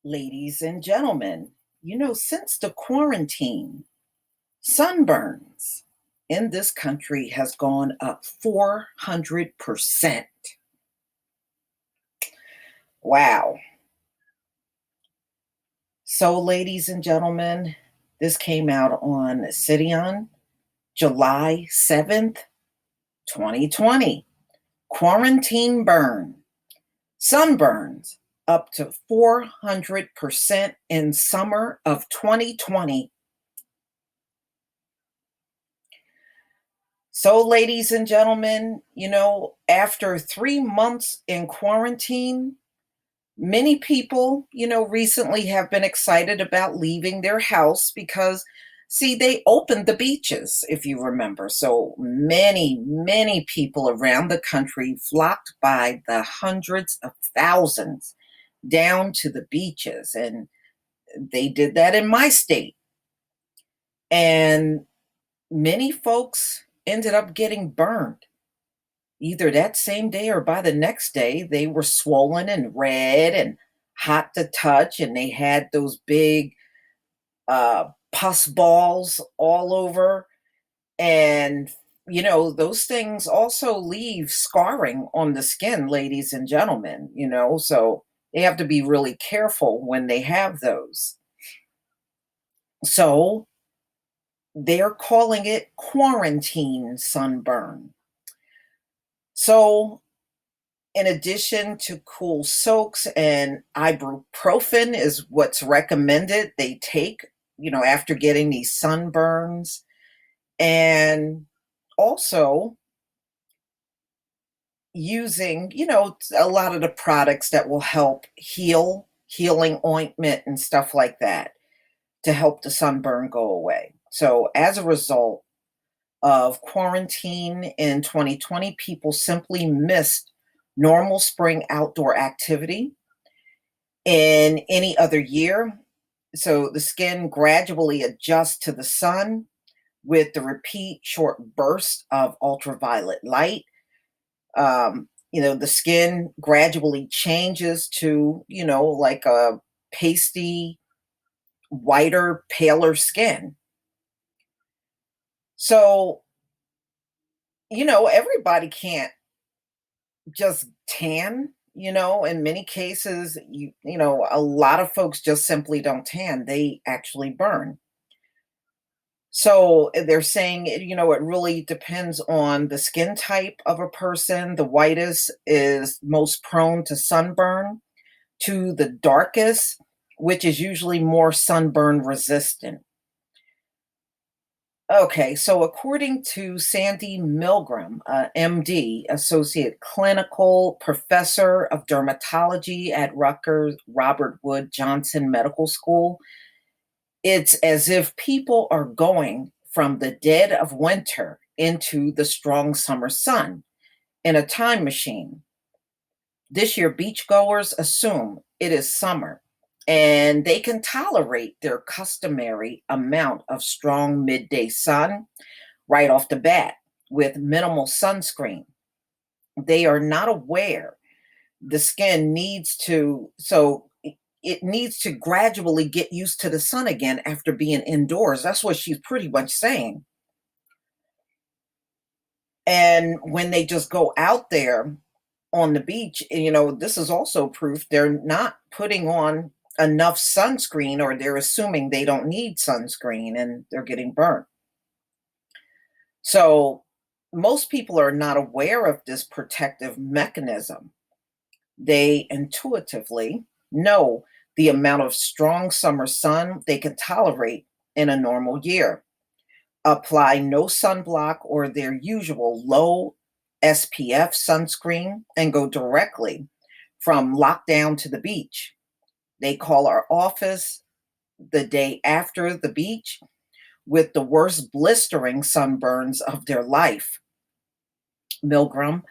Ladies and gentlemen, since the quarantine, sunburns in this country has gone up 400%. Wow. So, ladies and gentlemen, this came out on Cition, July 7th, 2020. Quarantine burn. Sunburns up to 400% in summer of 2020. So, ladies and gentlemen, after 3 months in quarantine, many people, recently have been excited about leaving their house because, see, they opened the beaches, if you remember. So many people around the country flocked by the hundreds of thousands down to the beaches. And they did that in my state. And many folks ended up getting burned. Either that same day or by the next day, they were swollen and red and hot to touch, and they had those big pus balls all over. And, those things also leave scarring on the skin, ladies and gentlemen, so they have to be really careful when they have those. So they're calling it quarantine sunburn. So, in addition to cool soaks and ibuprofen is what's recommended they take, after getting these sunburns. And also using, a lot of the products that will help healing ointment and stuff like that to help the sunburn go away. So as a result of quarantine in 2020, people simply missed normal spring outdoor activity in any other year. So the skin gradually adjusts to the sun with the repeat short bursts of ultraviolet light. The skin gradually changes to, like a pasty, whiter, paler skin. So, everybody can't just tan, in many cases, a lot of folks just simply don't tan. They actually burn. So they're saying, it really depends on the skin type of a person. The whitest is most prone to sunburn, to the darkest, which is usually more sunburn resistant. Okay, so according to Sandy Milgram, MD, Associate Clinical Professor of Dermatology at Rutgers Robert Wood Johnson Medical School, it's as if people are going from the dead of winter into the strong summer sun in a time machine. This year, beachgoers assume it is summer and they can tolerate their customary amount of strong midday sun right off the bat with minimal sunscreen. They are not aware the skin needs to, so it needs to gradually get used to the sun again after being indoors. That's what she's pretty much saying. And when they just go out there on the beach, this is also proof they're not putting on enough sunscreen, or they're assuming they don't need sunscreen and they're getting burnt. So most people are not aware of this protective mechanism. They intuitively know the amount of strong summer sun they can tolerate in a normal year. Apply no sunblock or their usual low SPF sunscreen and go directly from lockdown to the beach. They call our office the day after the beach with the worst blistering sunburns of their life. Milgram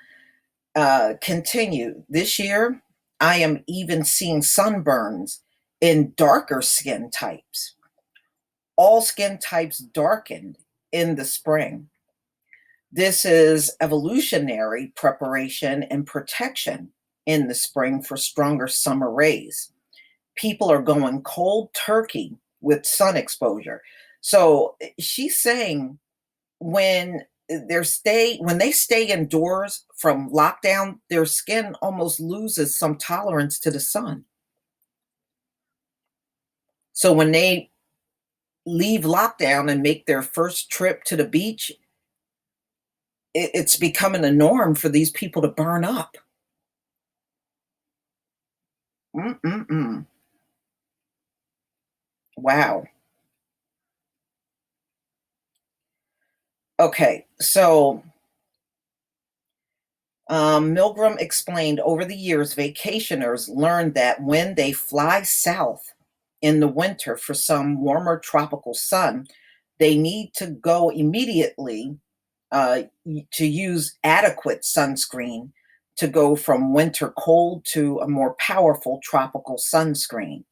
continued, this year, I am even seeing sunburns in darker skin types. All skin types darkened in the spring. This is evolutionary preparation and protection in the spring for stronger summer rays. People are going cold turkey with sun exposure. So she's saying when when they stay indoors from lockdown, their skin almost loses some tolerance to the sun. So when they leave lockdown and make their first trip to the beach, it's becoming a norm for these people to burn up. Mm-mm-mm. Wow. Okay, so Milgram explained over the years, vacationers learned that when they fly south in the winter for some warmer tropical sun, they need to go immediately to use adequate sunscreen to go from winter cold to a more powerful tropical sunscreen.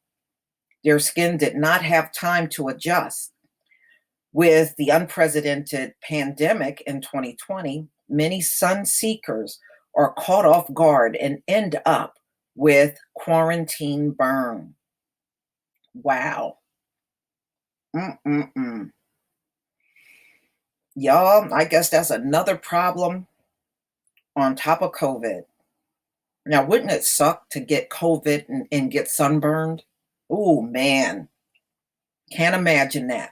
Their skin did not have time to adjust. With the unprecedented pandemic in 2020, many sun seekers are caught off guard and end up with quarantine burn. Wow. Mm-mm-mm. Y'all, I guess that's another problem on top of COVID. Now, wouldn't it suck to get COVID and get sunburned? Oh, man. Can't imagine that.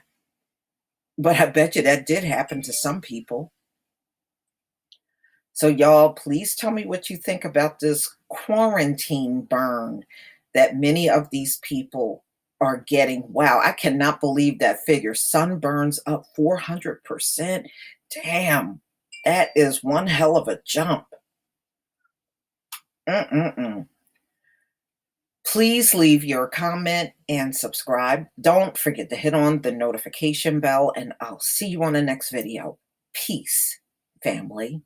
But I bet you that did happen to some people. So, y'all, please tell me what you think about this quarantine burn that many of these people are getting. Wow, I cannot believe that figure. Sunburns up 400%. Damn, that is one hell of a jump. Mm-mm-mm. Please leave your comment and subscribe. Don't forget to hit on the notification bell, and I'll see you on the next video. Peace, family.